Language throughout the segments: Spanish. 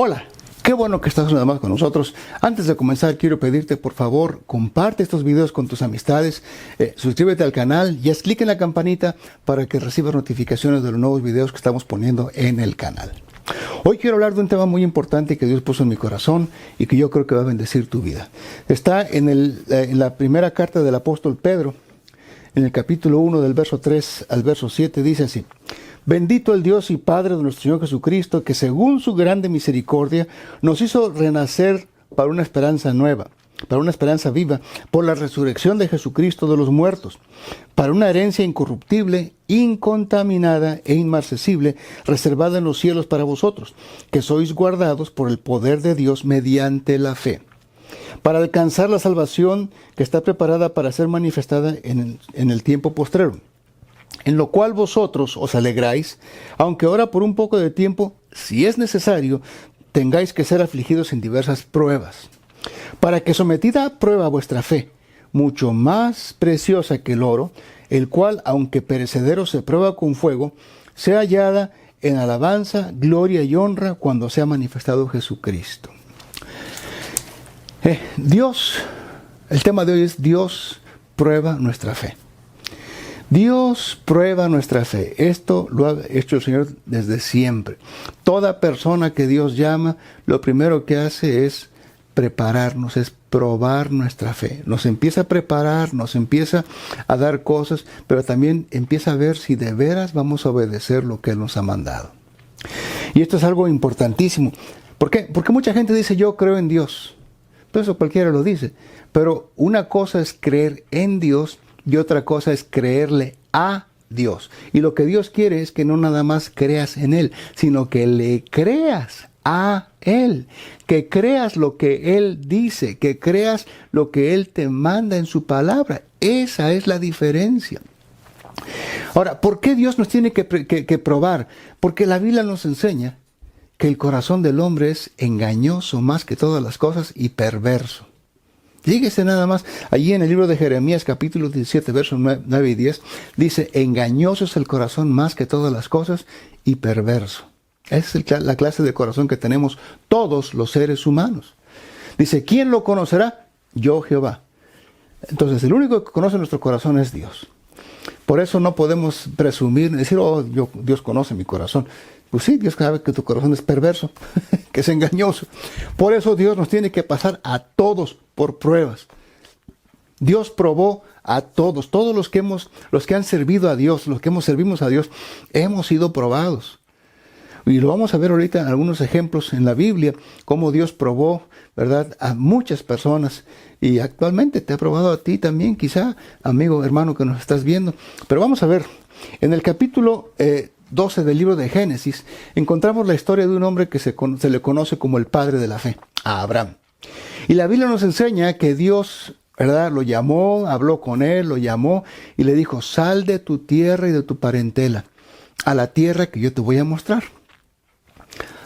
Hola, qué bueno que estás una vez más con nosotros. Antes de comenzar, quiero pedirte, por favor, comparte estos videos con tus amistades, suscríbete al canal y haz clic en la campanita para que recibas notificaciones de los nuevos videos que estamos poniendo en el canal. Hoy quiero hablar de un tema muy importante que Dios puso en mi corazón y que yo creo que va a bendecir tu vida. Está en la primera carta del apóstol Pedro, en el capítulo 1 del verso 3 al verso 7, dice así: Bendito el Dios y Padre de nuestro Señor Jesucristo, que según su grande misericordia nos hizo renacer para una esperanza nueva, para una esperanza viva, por la resurrección de Jesucristo de los muertos, para una herencia incorruptible, incontaminada e inmarcesible, reservada en los cielos para vosotros, que sois guardados por el poder de Dios mediante la fe, para alcanzar la salvación que está preparada para ser manifestada en el tiempo postrero, en lo cual vosotros os alegráis, aunque ahora por un poco de tiempo, si es necesario, tengáis que ser afligidos en diversas pruebas, para que sometida a prueba vuestra fe, mucho más preciosa que el oro, el cual, aunque perecedero se prueba con fuego, sea hallada en alabanza, gloria y honra cuando sea manifestado Jesucristo. El tema de hoy es Dios prueba nuestra fe. Dios prueba nuestra fe. Esto lo ha hecho el Señor desde siempre. Toda persona que Dios llama, lo primero que hace es prepararnos, es probar nuestra fe. Nos empieza a preparar, nos empieza a dar cosas, pero también empieza a ver si de veras vamos a obedecer lo que Él nos ha mandado. Y esto es algo importantísimo. ¿Por qué? Porque mucha gente dice, yo creo en Dios. Pues eso cualquiera lo dice. Pero una cosa es creer en Dios y otra cosa es creerle a Dios. Y lo que Dios quiere es que no nada más creas en Él, sino que le creas a Él. Que creas lo que Él dice, que creas lo que Él te manda en su palabra. Esa es la diferencia. Ahora, ¿por qué Dios nos tiene que probar? Porque la Biblia nos enseña que el corazón del hombre es engañoso más que todas las cosas y perverso. Fíjese nada más, allí en el libro de Jeremías, capítulo 17, versos 9 y 10, dice, engañoso es el corazón más que todas las cosas y perverso. Esa es la clase de corazón que tenemos todos los seres humanos. Dice, ¿quién lo conocerá? Yo, Jehová. Entonces, el único que conoce nuestro corazón es Dios. Por eso no podemos presumir, decir, Dios conoce mi corazón. Pues sí, Dios sabe que tu corazón es perverso, que es engañoso. Por eso Dios nos tiene que pasar a todos por pruebas. Dios probó a todos los que han servido a Dios, los que servimos a Dios, hemos sido probados. Y lo vamos a ver ahorita en algunos ejemplos en la Biblia, cómo Dios probó, ¿verdad?, a muchas personas. Y actualmente te ha probado a ti también, quizá, amigo, hermano, que nos estás viendo. Pero vamos a ver, en el capítulo 12 del libro de Génesis, encontramos la historia de un hombre que se le conoce como el padre de la fe, a Abraham. Y la Biblia nos enseña que Dios, ¿verdad?, lo llamó, habló con él, lo llamó y le dijo, sal de tu tierra y de tu parentela a la tierra que yo te voy a mostrar.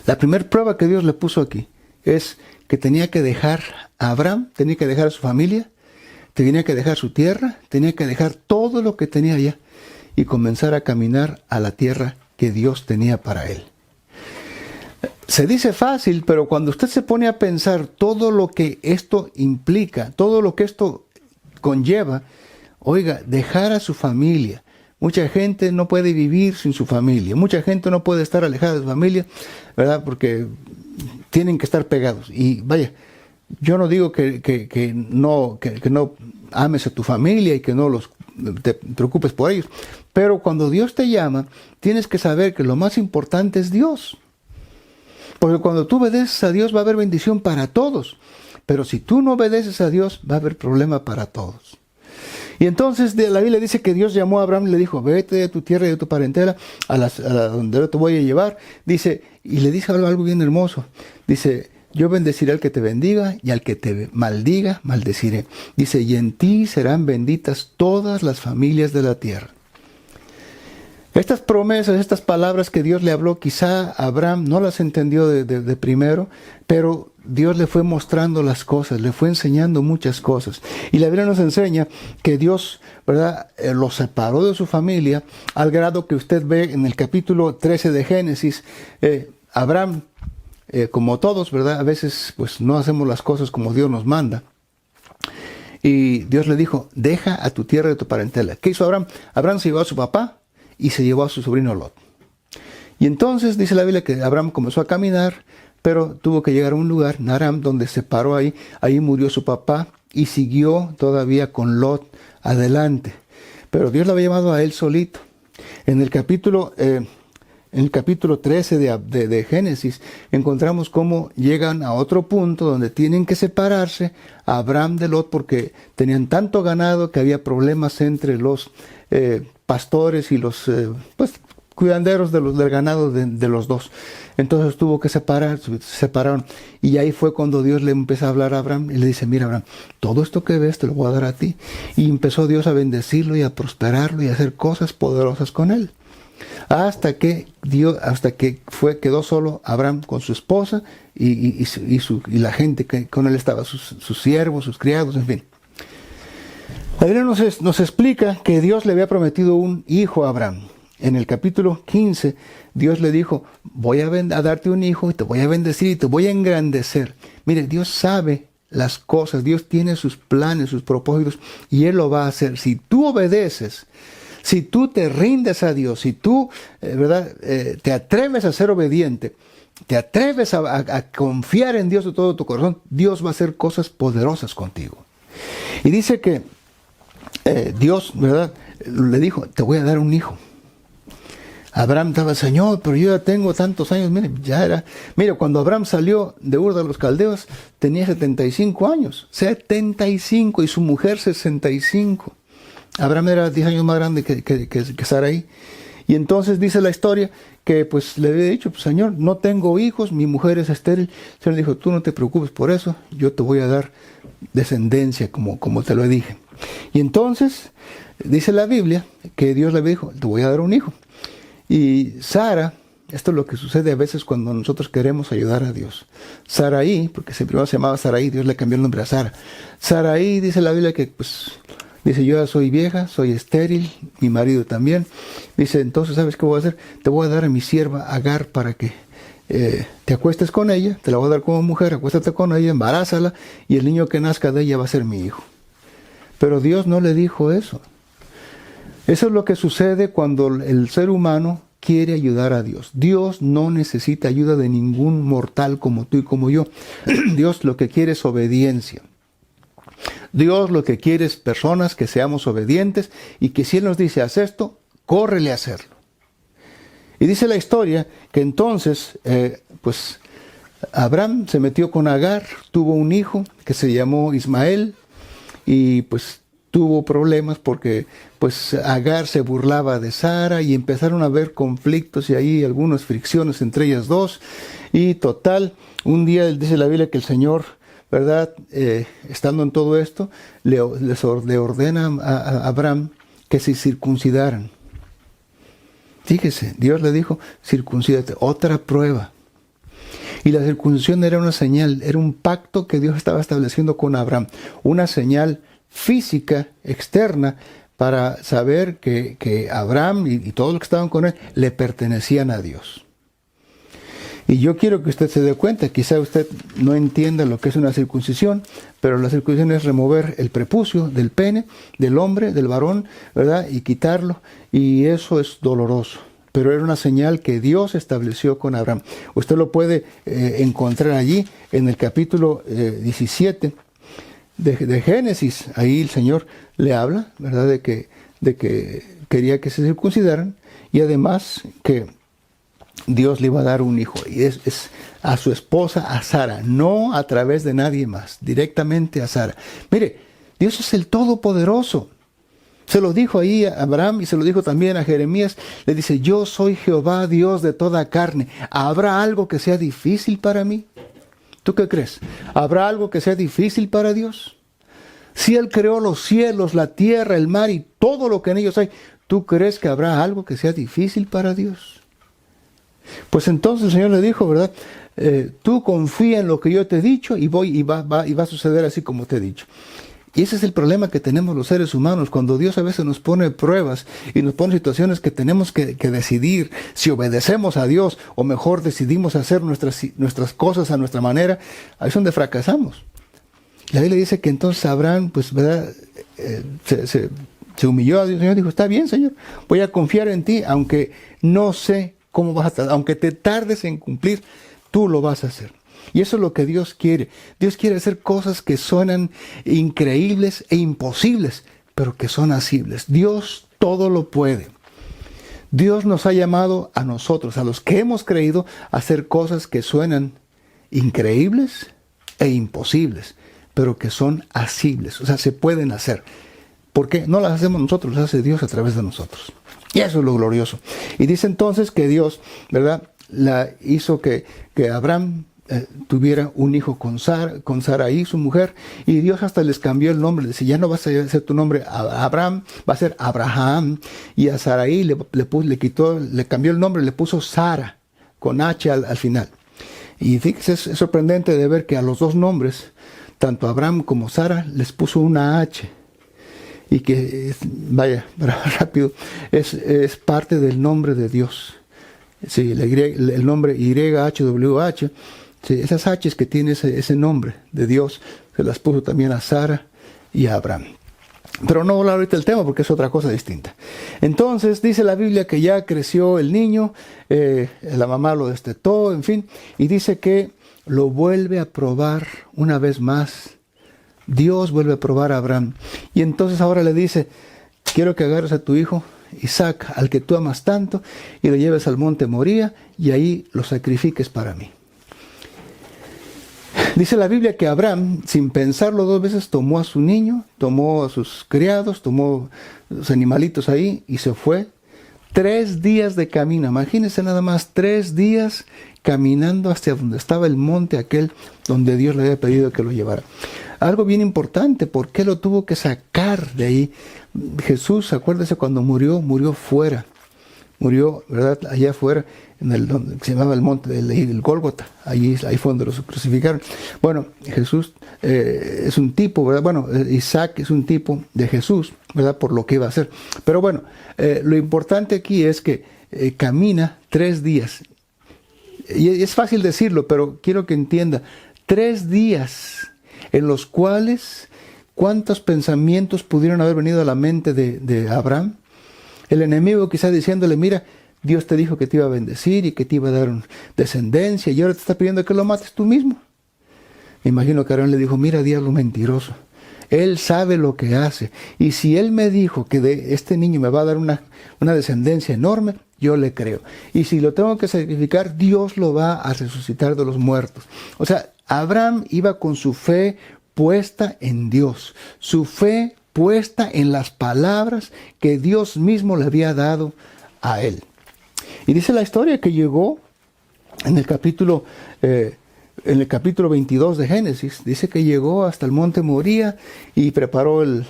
La primera prueba que Dios le puso aquí es que tenía que dejar a Abraham, tenía que dejar a su familia, tenía que dejar su tierra, tenía que dejar todo lo que tenía allá y comenzar a caminar a la tierra que Dios tenía para él. Se dice fácil, pero cuando usted se pone a pensar todo lo que esto implica, todo lo que esto conlleva, oiga, dejar a su familia. Mucha gente no puede vivir sin su familia, mucha gente no puede estar alejada de su familia, ¿verdad? Porque tienen que estar pegados. Y vaya, yo no digo que no ames a tu familia y que no te preocupes por ellos, pero cuando Dios te llama, tienes que saber que lo más importante es Dios. Porque cuando tú obedeces a Dios va a haber bendición para todos, pero si tú no obedeces a Dios va a haber problema para todos. Y entonces la Biblia dice que Dios llamó a Abraham y le dijo, vete de tu tierra y de tu parentela a donde yo te voy a llevar. Dice, y le dice algo bien hermoso. Dice, yo bendeciré al que te bendiga y al que te maldiga, maldeciré. Dice, y en ti serán benditas todas las familias de la tierra. Estas promesas, estas palabras que Dios le habló, quizá Abraham no las entendió de primero, pero Dios le fue mostrando las cosas, le fue enseñando muchas cosas. Y la Biblia nos enseña que Dios, ¿verdad?, lo separó de su familia, al grado que usted ve en el capítulo 13 de Génesis, Abraham como todos, ¿verdad? A veces pues no hacemos las cosas como Dios nos manda. Y Dios le dijo, deja a tu tierra y tu parentela. ¿Qué hizo Abraham? Abraham se llevó a su papá y se llevó a su sobrino Lot. Y entonces dice la Biblia que Abraham comenzó a caminar, pero tuvo que llegar a un lugar, Naram, donde se paró ahí. Ahí murió su papá y siguió todavía con Lot adelante. Pero Dios le había llamado a él solito. En el capítulo 13 de Génesis encontramos cómo llegan a otro punto donde tienen que separarse a Abraham de Lot porque tenían tanto ganado que había problemas entre los pastores y los cuidanderos del ganado de los dos. Entonces tuvo que se separaron. Y ahí fue cuando Dios le empezó a hablar a Abraham y le dice, mira Abraham, todo esto que ves te lo voy a dar a ti. Y empezó Dios a bendecirlo y a prosperarlo y a hacer cosas poderosas con él. Hasta que quedó solo Abraham con su esposa y la gente que con él estaba, sus siervos, sus criados, en fin. La Biblia nos explica que Dios le había prometido un hijo a Abraham. En el capítulo 15, Dios le dijo, voy a darte un hijo y te voy a bendecir y te voy a engrandecer. Mire, Dios sabe las cosas, Dios tiene sus planes, sus propósitos y Él lo va a hacer. Si tú obedeces, si tú te rindes a Dios, si tú te atreves a ser obediente, te atreves a confiar en Dios de todo tu corazón, Dios va a hacer cosas poderosas contigo. Y dice que Dios, le dijo, te voy a dar un hijo. Abraham estaba, Señor, pero yo ya tengo tantos años. Mire, cuando Abraham salió de Ur de los Caldeos, tenía 75 años. 75 y su mujer 65. Abraham era 10 años más grande que Sarai. Y entonces dice la historia que pues le había dicho, pues, Señor, no tengo hijos, mi mujer es estéril. El Señor le dijo, tú no te preocupes por eso, yo te voy a dar descendencia como te lo dije. Y entonces dice la Biblia que Dios le dijo, te voy a dar un hijo. Y Sara, esto es lo que sucede a veces cuando nosotros queremos ayudar a Dios. Sarai, porque primero se llamaba Sarai, Dios le cambió el nombre a Sara. Sarai, dice la Biblia que dice, yo ya soy vieja, soy estéril, mi marido también. Dice, entonces, ¿sabes qué voy a hacer? Te voy a dar a mi sierva Agar para que te acuestes con ella, te la voy a dar como mujer, acuéstate con ella, embarázala, y el niño que nazca de ella va a ser mi hijo. Pero Dios no le dijo eso. Eso es lo que sucede cuando el ser humano quiere ayudar a Dios. Dios no necesita ayuda de ningún mortal como tú y como yo. Dios lo que quiere es obediencia. Dios lo que quiere es personas que seamos obedientes y que si Él nos dice, haz esto, córrele a hacerlo. Y dice la historia que entonces, Abraham se metió con Agar, tuvo un hijo que se llamó Ismael y pues tuvo problemas porque pues Agar se burlaba de Sara y empezaron a haber conflictos y ahí algunas fricciones entre ellas dos. Y total, un día dice la Biblia que el Señor, estando en todo esto, le ordena a Abraham que se circuncidaran. Fíjese, Dios le dijo, circuncídate, otra prueba. Y la circuncisión era una señal, era un pacto que Dios estaba estableciendo con Abraham, una señal física, externa, para saber que Abraham y todos los que estaban con él le pertenecían a Dios. Y yo quiero que usted se dé cuenta, quizá usted no entienda lo que es una circuncisión, pero la circuncisión es remover el prepucio del pene, del hombre, del varón, y quitarlo, y eso es doloroso. Pero era una señal que Dios estableció con Abraham. Usted lo puede encontrar allí en el capítulo 17 de Génesis. Ahí el Señor le habla, de que quería que se circuncidaran y además que Dios le iba a dar un hijo, y es a su esposa, a Sara, no a través de nadie más, directamente a Sara. Mire, Dios es el Todopoderoso. Se lo dijo ahí a Abraham y se lo dijo también a Jeremías. Le dice, yo soy Jehová, Dios de toda carne. ¿Habrá algo que sea difícil para mí? ¿Tú qué crees? ¿Habrá algo que sea difícil para Dios? Si Él creó los cielos, la tierra, el mar y todo lo que en ellos hay, ¿tú crees que habrá algo que sea difícil para Dios? Pues entonces el Señor le dijo, tú confía en lo que yo te he dicho y va a suceder así como te he dicho. Y ese es el problema que tenemos los seres humanos, cuando Dios a veces nos pone pruebas y nos pone situaciones que tenemos que decidir si obedecemos a Dios o mejor decidimos hacer nuestras cosas a nuestra manera. Ahí es donde fracasamos. La Biblia dice que entonces Abraham, pues, ¿verdad? Se humilló a Dios. El Señor dijo, está bien, Señor, voy a confiar en ti, aunque no sé cómo vas a estar, aunque te tardes en cumplir, tú lo vas a hacer. Y eso es lo que Dios quiere. Dios quiere hacer cosas que suenan increíbles e imposibles, pero que son asibles. Dios todo lo puede. Dios nos ha llamado a nosotros, a los que hemos creído, a hacer cosas que suenan increíbles e imposibles, pero que son asibles. O sea, se pueden hacer. ¿Por qué? No las hacemos nosotros, las hace Dios a través de nosotros. Y eso es lo glorioso. Y dice entonces que Dios, ¿verdad?, la hizo que Abraham tuviera un hijo con Sarai, su mujer, y Dios hasta les cambió el nombre. Dice, ya no va a ser tu nombre Abraham, va a ser Abraham. Y a Sarai le cambió el nombre, le puso Sara, con H al final. Y fíjese, es sorprendente de ver que a los dos nombres, tanto Abraham como Sara, les puso una H. Y que, vaya, rápido, es parte del nombre de Dios. Sí, el nombre YHWH, sí, esas H's que tiene ese nombre de Dios, se las puso también a Sara y a Abraham. Pero no voy a hablar ahorita del tema porque es otra cosa distinta. Entonces dice la Biblia que ya creció el niño, la mamá lo destetó, en fin, y dice que lo vuelve a probar una vez más. Dios vuelve a probar a Abraham. Y entonces ahora le dice, quiero que agarres a tu hijo Isaac, al que tú amas tanto, y lo lleves al monte Moría, y ahí lo sacrifiques para mí. Dice la Biblia que Abraham, sin pensarlo dos veces, tomó a su niño, tomó a sus criados, tomó los animalitos ahí, y se fue. 3 días de camino, imagínense nada más, 3 días caminando hacia donde estaba el monte aquel donde Dios le había pedido que lo llevara. Algo bien importante, ¿por qué lo tuvo que sacar de ahí? Jesús, acuérdese, cuando murió fuera. Murió, ¿verdad?, allá afuera, donde se llamaba el monte del Gólgota. Ahí fue donde lo crucificaron. Bueno, Jesús es un tipo, ¿verdad? Bueno, Isaac es un tipo de Jesús, ¿verdad?, por lo que iba a hacer. Pero bueno, lo importante aquí es que camina 3 días. Y es fácil decirlo, pero quiero que entienda. 3 días en los cuales, ¿cuántos pensamientos pudieron haber venido a la mente de Abraham? El enemigo quizás diciéndole, mira, Dios te dijo que te iba a bendecir y que te iba a dar descendencia, y ahora te está pidiendo que lo mates tú mismo. Me imagino que Abraham le dijo, mira, diablo mentiroso, él sabe lo que hace, y si él me dijo que de este niño me va a dar una descendencia enorme, yo le creo. Y si lo tengo que sacrificar, Dios lo va a resucitar de los muertos. O sea, Abraham iba con su fe puesta en Dios, su fe puesta en las palabras que Dios mismo le había dado a él. Y dice la historia que llegó en el capítulo 22 de Génesis, dice que llegó hasta el monte Moría y preparó el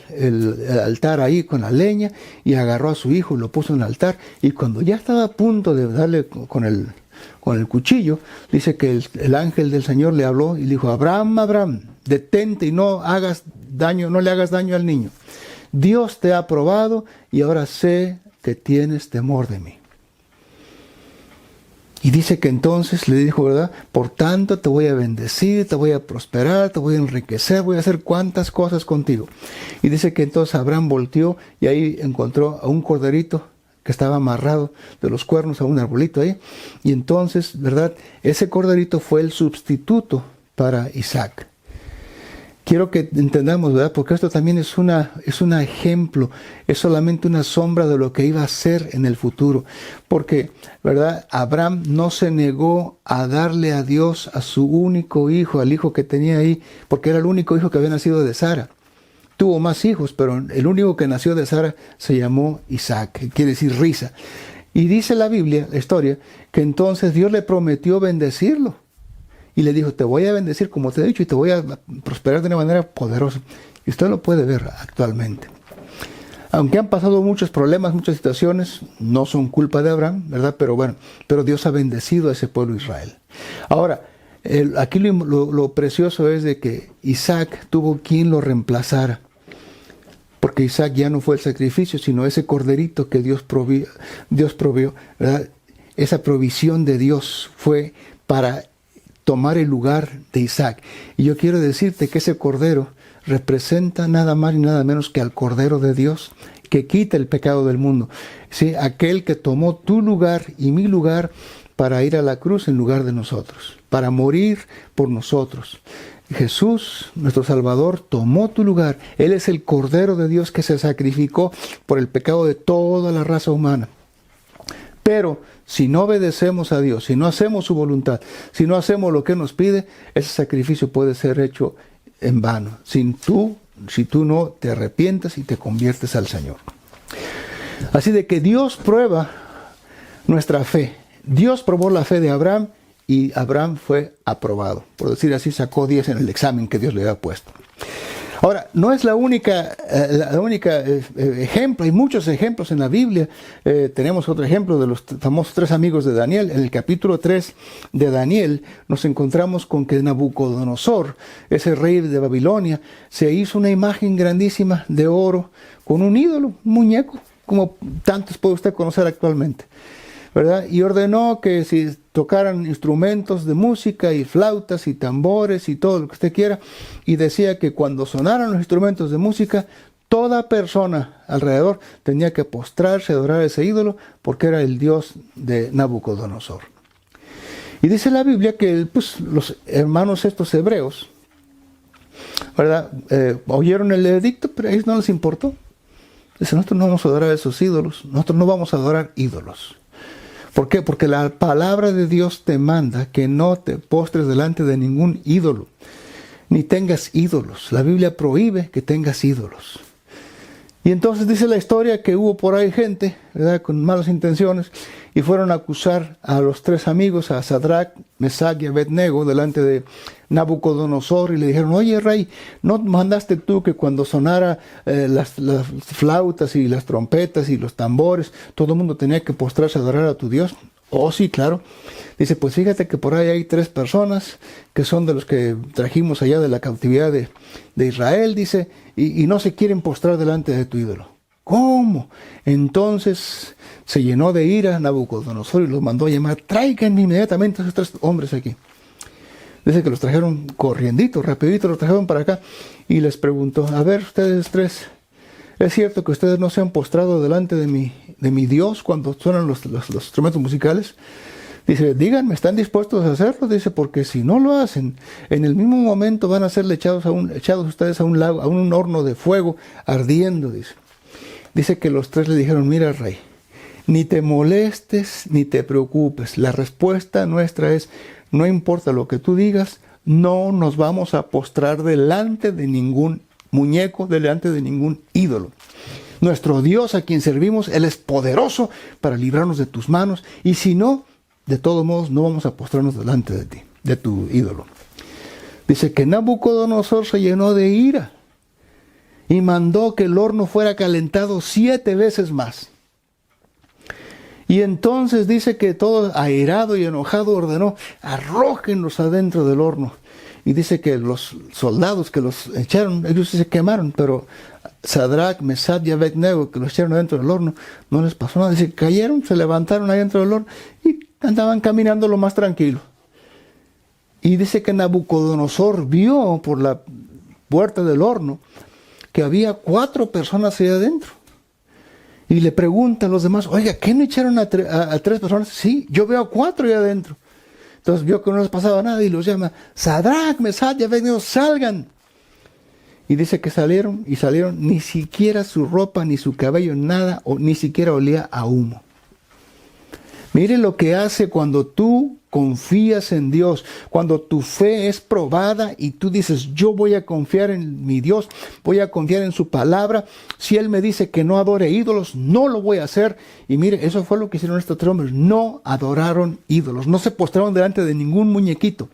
altar ahí con la leña y agarró a su hijo y lo puso en el altar, y cuando ya estaba a punto de darle con el cuchillo, dice que el ángel del Señor le habló y le dijo, Abraham, Abraham, detente y no le hagas daño al niño. Dios te ha probado y ahora sé que tienes temor de mí. Y dice que entonces le dijo, ¿verdad? Por tanto te voy a bendecir, te voy a prosperar, te voy a enriquecer, voy a hacer cuantas cosas contigo. Y dice que entonces Abraham volteó y ahí encontró a un corderito que estaba amarrado de los cuernos a un arbolito ahí. Y entonces, ¿verdad?, ese corderito fue el sustituto para Isaac. Quiero que entendamos, ¿verdad?, porque esto también es un ejemplo, es solamente una sombra de lo que iba a ser en el futuro. Porque, ¿verdad?, Abraham no se negó a darle a Dios a su único hijo, al hijo que tenía ahí, porque era el único hijo que había nacido de Sara. Tuvo más hijos, pero el único que nació de Sara se llamó Isaac, que quiere decir risa. Y dice la Biblia, la historia, que entonces Dios le prometió bendecirlo. Y le dijo, te voy a bendecir como te he dicho y te voy a prosperar de una manera poderosa. Y usted lo puede ver actualmente. Aunque han pasado muchos problemas, muchas situaciones, no son culpa de Abraham, ¿verdad? Pero bueno, pero Dios ha bendecido a ese pueblo de Israel. Ahora, aquí lo precioso es de que Isaac tuvo quien lo reemplazara. porque Isaac ya no fue el sacrificio, sino ese corderito que Dios provió, ¿verdad? Esa provisión de Dios fue para tomar el lugar de Isaac. Y yo quiero decirte que ese cordero representa nada más y nada menos que al Cordero de Dios, que quita el pecado del mundo. ¿Sí? Aquel que tomó tu lugar y mi lugar para ir a la cruz en lugar de nosotros, para morir por nosotros. Jesús, nuestro Salvador, tomó tu lugar. Él es el Cordero de Dios que se sacrificó por el pecado de toda la raza humana. Pero si no obedecemos a Dios, si no hacemos su voluntad, si no hacemos lo que nos pide, ese sacrificio puede ser hecho en vano, si tú no te arrepientas y te conviertes al Señor. Así de que Dios prueba nuestra fe. Dios probó la fe de Abraham y Abraham fue aprobado. Por decir así, sacó 10 en el examen que Dios le había puesto. Ahora, no es la única ejemplo, hay muchos ejemplos en la Biblia. Tenemos otro ejemplo de los famosos 3 amigos de Daniel. En el capítulo 3 de Daniel nos encontramos con que Nabucodonosor, ese rey de Babilonia, se hizo una imagen grandísima de oro con un ídolo, un muñeco, como tantos puede usted conocer actualmente, ¿verdad? Y ordenó que si tocaran instrumentos de música y flautas y tambores y todo lo que usted quiera, y decía que cuando sonaran los instrumentos de música, toda persona alrededor tenía que postrarse, adorar a ese ídolo, porque era el dios de Nabucodonosor. Y dice la Biblia que los hermanos estos hebreos, ¿verdad? Oyeron el edicto, pero a ellos no les importó. Dice, nosotros no vamos a adorar a esos ídolos, nosotros no vamos a adorar ídolos. ¿Por qué? Porque la palabra de Dios te manda que no te postres delante de ningún ídolo, ni tengas ídolos. La Biblia prohíbe que tengas ídolos. Y entonces dice la historia que hubo por ahí gente, ¿verdad?, con malas intenciones, y fueron a acusar a los 3 amigos, a Sadrach, Mesach y Abednego, delante de Nabucodonosor, y le dijeron, oye rey, ¿no mandaste tú que cuando sonara las flautas y las trompetas y los tambores, todo el mundo tenía que postrarse a adorar a tu Dios? Oh, sí, claro. Dice, pues fíjate que por ahí hay 3 personas que son de los que trajimos allá de la cautividad de Israel, dice, y no se quieren postrar delante de tu ídolo. ¿Cómo? Entonces se llenó de ira Nabucodonosor y los mandó a llamar, traigan inmediatamente a esos 3 hombres aquí. Dice que los trajeron corriendito, rapidito, los trajeron para acá y les preguntó, a ver, ustedes 3, ¿es cierto que ustedes no se han postrado delante de mi Dios cuando suenan los instrumentos musicales? Dice, díganme, ¿están dispuestos a hacerlo? Dice, porque si no lo hacen, en el mismo momento van a ser echados ustedes a un lago, a un horno de fuego ardiendo, dice. Dice que los 3 le dijeron, mira rey, ni te molestes ni te preocupes. La respuesta nuestra es, no importa lo que tú digas, no nos vamos a postrar delante de ningún muñeco, delante de ningún ídolo. Nuestro Dios a quien servimos, Él es poderoso para librarnos de tus manos, y si no, de todos modos no vamos a postrarnos delante de ti, de tu ídolo. Dice que Nabucodonosor se llenó de ira y mandó que el horno fuera calentado 7 veces más. Y entonces dice que todo airado y enojado ordenó, arrójenlos adentro del horno. Y dice que los soldados que los echaron, ellos se quemaron, pero Sadrach, Mesach y Abednego, que los echaron adentro del horno, no les pasó nada. Dice que cayeron, se levantaron ahí dentro del horno y andaban caminando lo más tranquilo. Y dice que Nabucodonosor vio por la puerta del horno que había 4 personas ahí adentro. Y le preguntan a los demás, oiga, ¿qué no echaron a 3 personas? Sí, yo veo a 4 ahí adentro. Entonces vio que no les pasaba nada y los llama, Sadrach, Mesach y Abednego, salgan. Y dice que salieron, ni siquiera su ropa, ni su cabello, nada, o ni siquiera olía a humo. Mire lo que hace cuando tú confías en Dios, cuando tu fe es probada y tú dices, yo voy a confiar en mi Dios, voy a confiar en su palabra. Si Él me dice que no adore ídolos, no lo voy a hacer. Y mire, eso fue lo que hicieron estos 3 hombres, no adoraron ídolos, no se postraron delante de ningún muñequito.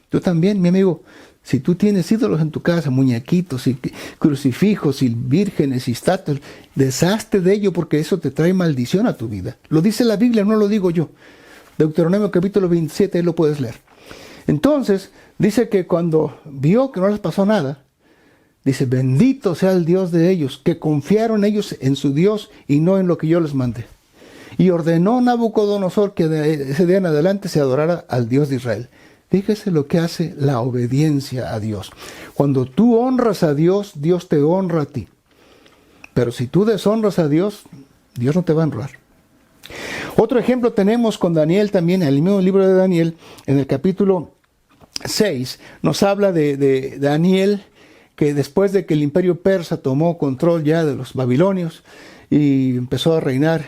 Tú también, mi amigo, si tú tienes ídolos en tu casa, muñequitos y crucifijos y vírgenes y estatuas, deshazte de ello porque eso te trae maldición a tu vida. Lo dice la Biblia, no lo digo yo. Deuteronomio capítulo 27, ahí lo puedes leer. Entonces, dice que cuando vio que no les pasó nada, Dice, bendito sea el Dios de ellos, que confiaron ellos en su Dios y no en lo que yo les mandé. Y ordenó Nabucodonosor que de ese día en adelante se adorara al Dios de Israel. Fíjese lo que hace la obediencia a Dios. Cuando tú honras a Dios, Dios te honra a ti. Pero si tú deshonras a Dios, Dios no te va a honrar. Otro ejemplo tenemos con Daniel también, en el mismo libro de Daniel, en el capítulo 6, nos habla de Daniel, que después de que el imperio persa tomó control ya de los babilonios y empezó a reinar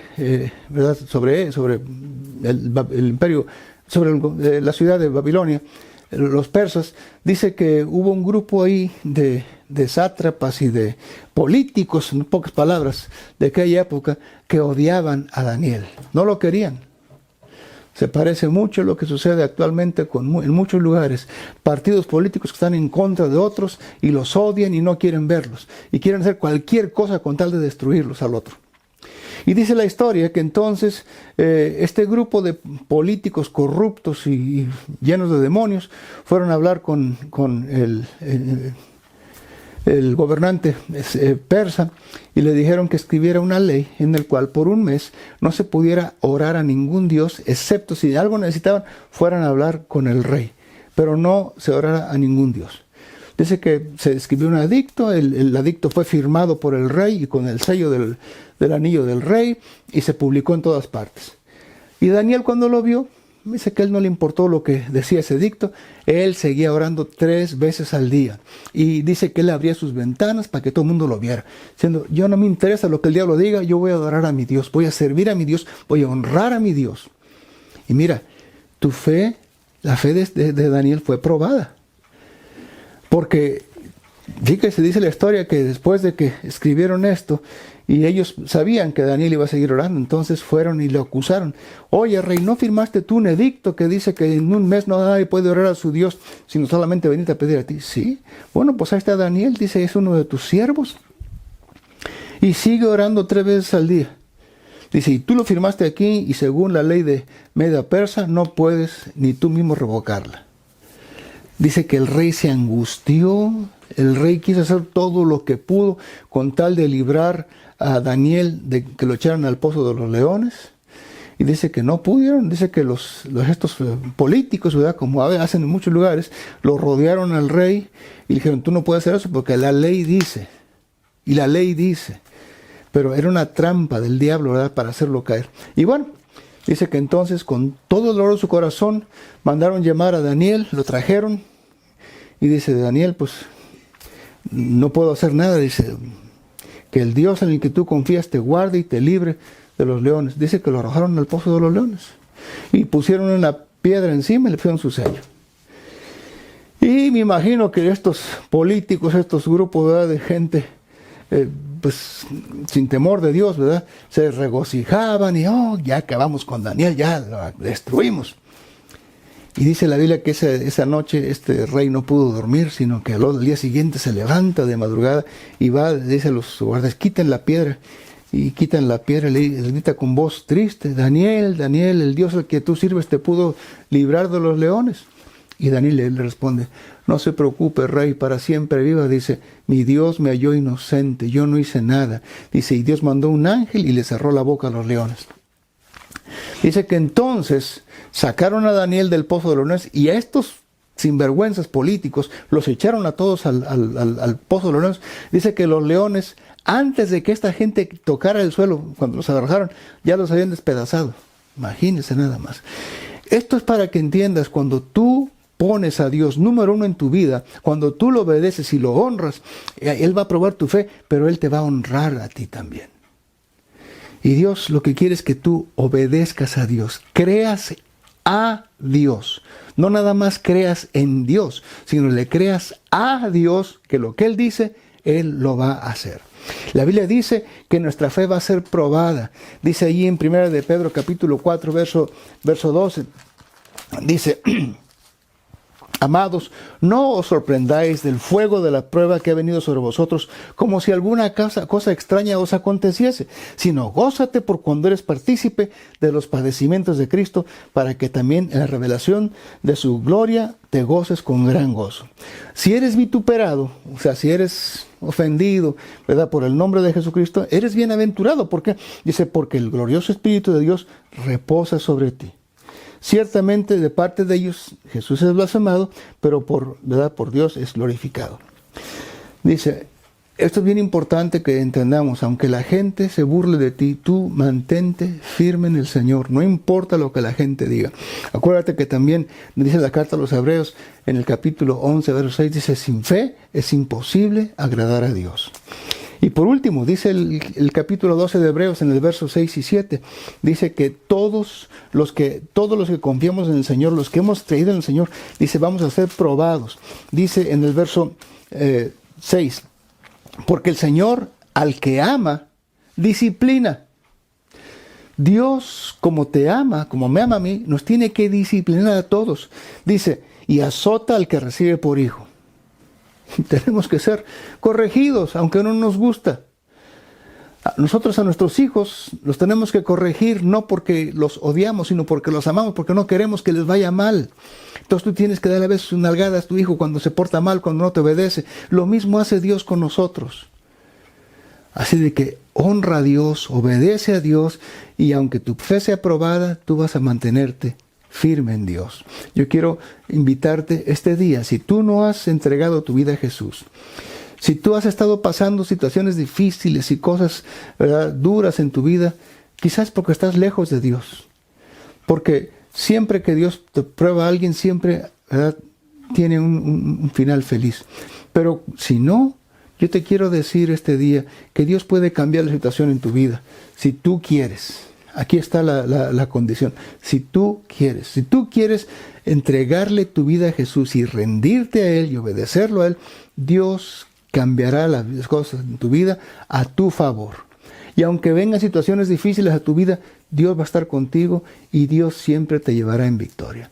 ¿verdad? sobre el imperio, sobre la ciudad de Babilonia, los persas, dice que hubo un grupo ahí de sátrapas y de políticos, en pocas palabras, de aquella época, que odiaban a Daniel, no lo querían. Se parece mucho a lo que sucede actualmente en muchos lugares. Partidos políticos que están en contra de otros y los odian y no quieren verlos. Y quieren hacer cualquier cosa con tal de destruirlos al otro. Y dice la historia que entonces este grupo de políticos corruptos y llenos de demonios fueron a hablar con el gobernante persa y le dijeron que escribiera una ley en la cual por un mes no se pudiera orar a ningún dios, excepto si de algo necesitaban, fueran a hablar con el rey, pero no se orara a ningún dios. Dice que se escribió un edicto, el edicto fue firmado por el rey y con el sello del anillo del rey, y se publicó en todas partes. Y Daniel, cuando lo vio, dice que a él no le importó lo que decía ese edicto. Él seguía orando 3 veces al día. Y dice que él abría sus ventanas para que todo el mundo lo viera. Diciendo, yo no me interesa lo que el diablo diga, yo voy a adorar a mi Dios, voy a servir a mi Dios, voy a honrar a mi Dios. Y mira, tu fe, la fe de Daniel fue probada. Porque, fíjese, dice la historia que después de que escribieron esto, y ellos sabían que Daniel iba a seguir orando, entonces fueron y le acusaron. Oye, rey, ¿no firmaste tú un edicto que dice que en un mes no nadie puede orar a su Dios, sino solamente venirte a pedir a ti? Sí. Bueno, pues ahí está Daniel, dice, es uno de tus siervos. Y sigue orando 3 veces al día. Dice, y tú lo firmaste aquí, y según la ley de Media Persa, no puedes ni tú mismo revocarla. Dice que el rey se angustió, el rey quiso hacer todo lo que pudo con tal de librar a Daniel de que lo echaran al pozo de los leones. Y dice que no pudieron, dice que estos políticos, ¿verdad? Como hacen en muchos lugares, lo rodearon al rey y le dijeron, tú no puedes hacer eso porque la ley dice, y la ley dice. Pero era una trampa del diablo, ¿verdad? Para hacerlo caer. Y bueno, dice que entonces con todo el dolor de su corazón mandaron llamar a Daniel, lo trajeron y dice, Daniel, pues no puedo hacer nada, dice, que el Dios en el que tú confías te guarde y te libre de los leones. Dice que lo arrojaron al pozo de los leones y pusieron una piedra encima y le pusieron su sello. Y me imagino que estos políticos, estos grupos, ¿verdad?, de gente pues sin temor de Dios, ¿verdad?, se regocijaban y ya acabamos con Daniel, ya lo destruimos. Y dice la Biblia que esa noche este rey no pudo dormir, sino que al día siguiente se levanta de madrugada y va, dice a los guardias, quiten la piedra. Y quitan la piedra y le grita con voz triste, Daniel, Daniel, el Dios al que tú sirves te pudo librar de los leones. Y Daniel le responde, no se preocupe, rey, para siempre viva. Dice, mi Dios me halló inocente, yo no hice nada. Dice, y Dios mandó un ángel y le cerró la boca a los leones. Dice que entonces sacaron a Daniel del pozo de los leones y a estos sinvergüenzas políticos los echaron a todos al pozo de los leones. Dice que los leones, antes de que esta gente tocara el suelo, cuando los agarraron, ya los habían despedazado. Imagínense nada más. Esto es para que entiendas, cuando tú pones a Dios número 1 en tu vida, cuando tú lo obedeces y lo honras, Él va a probar tu fe, pero Él te va a honrar a ti también. Y Dios lo que quiere es que tú obedezcas a Dios, creas a Dios. No nada más creas en Dios, sino le creas a Dios, que lo que Él dice, Él lo va a hacer. La Biblia dice que nuestra fe va a ser probada. Dice allí en 1 de Pedro capítulo 4, verso 12. Dice, Amados, no os sorprendáis del fuego de la prueba que ha venido sobre vosotros, como si alguna cosa extraña os aconteciese, sino gózate por cuando eres partícipe de los padecimientos de Cristo, para que también en la revelación de su gloria te goces con gran gozo. Si eres vituperado, o sea, si eres ofendido, ¿verdad?, por el nombre de Jesucristo, eres bienaventurado. ¿Por qué? Dice, porque el glorioso Espíritu de Dios reposa sobre ti. Ciertamente de parte de ellos Jesús es blasfemado, pero por Dios es glorificado. Dice, esto es bien importante que entendamos, aunque la gente se burle de ti, tú mantente firme en el Señor, no importa lo que la gente diga. Acuérdate que también dice la carta a los Hebreos en el capítulo 11, verso 6, dice, sin fe es imposible agradar a Dios. Y por último, dice el capítulo 12 de Hebreos en el verso 6 y 7, dice que todos los que confiamos en el Señor, los que hemos creído en el Señor, dice, vamos a ser probados. Dice en el verso 6, porque el Señor al que ama, disciplina. Dios, como te ama, como me ama a mí, nos tiene que disciplinar a todos. Dice, y azota al que recibe por hijo. Tenemos que ser corregidos, aunque no nos gusta. Nosotros a nuestros hijos los tenemos que corregir, no porque los odiamos, sino porque los amamos, porque no queremos que les vaya mal. Entonces tú tienes que dar a veces una nalgada a tu hijo cuando se porta mal, cuando no te obedece. Lo mismo hace Dios con nosotros. Así de que honra a Dios, obedece a Dios, y aunque tu fe sea probada, tú vas a mantenerte firme en Dios. Yo quiero invitarte este día, si tú no has entregado tu vida a Jesús, si tú has estado pasando situaciones difíciles y cosas, ¿verdad?, duras en tu vida, quizás porque estás lejos de Dios. Porque siempre que Dios te prueba a alguien, siempre, ¿verdad?, tiene un final feliz. Pero si no, yo te quiero decir este día que Dios puede cambiar la situación en tu vida, si tú quieres. Aquí está la condición. Si tú quieres entregarle tu vida a Jesús y rendirte a Él y obedecerlo a Él, Dios cambiará las cosas en tu vida a tu favor. Y aunque vengan situaciones difíciles a tu vida, Dios va a estar contigo y Dios siempre te llevará en victoria.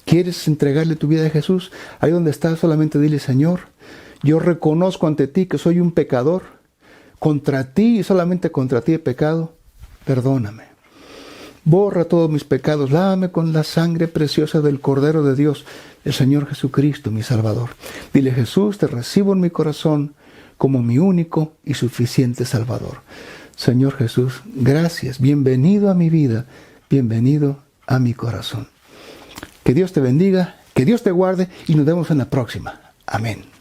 ¿Quieres entregarle tu vida a Jesús? Ahí donde estás, solamente dile, Señor, yo reconozco ante ti que soy un pecador. Contra ti y solamente contra ti he pecado. Perdóname. Borra todos mis pecados, lávame con la sangre preciosa del Cordero de Dios, el Señor Jesucristo, mi Salvador. Dile, Jesús, te recibo en mi corazón como mi único y suficiente Salvador. Señor Jesús, gracias, bienvenido a mi vida, bienvenido a mi corazón. Que Dios te bendiga, que Dios te guarde y nos vemos en la próxima. Amén.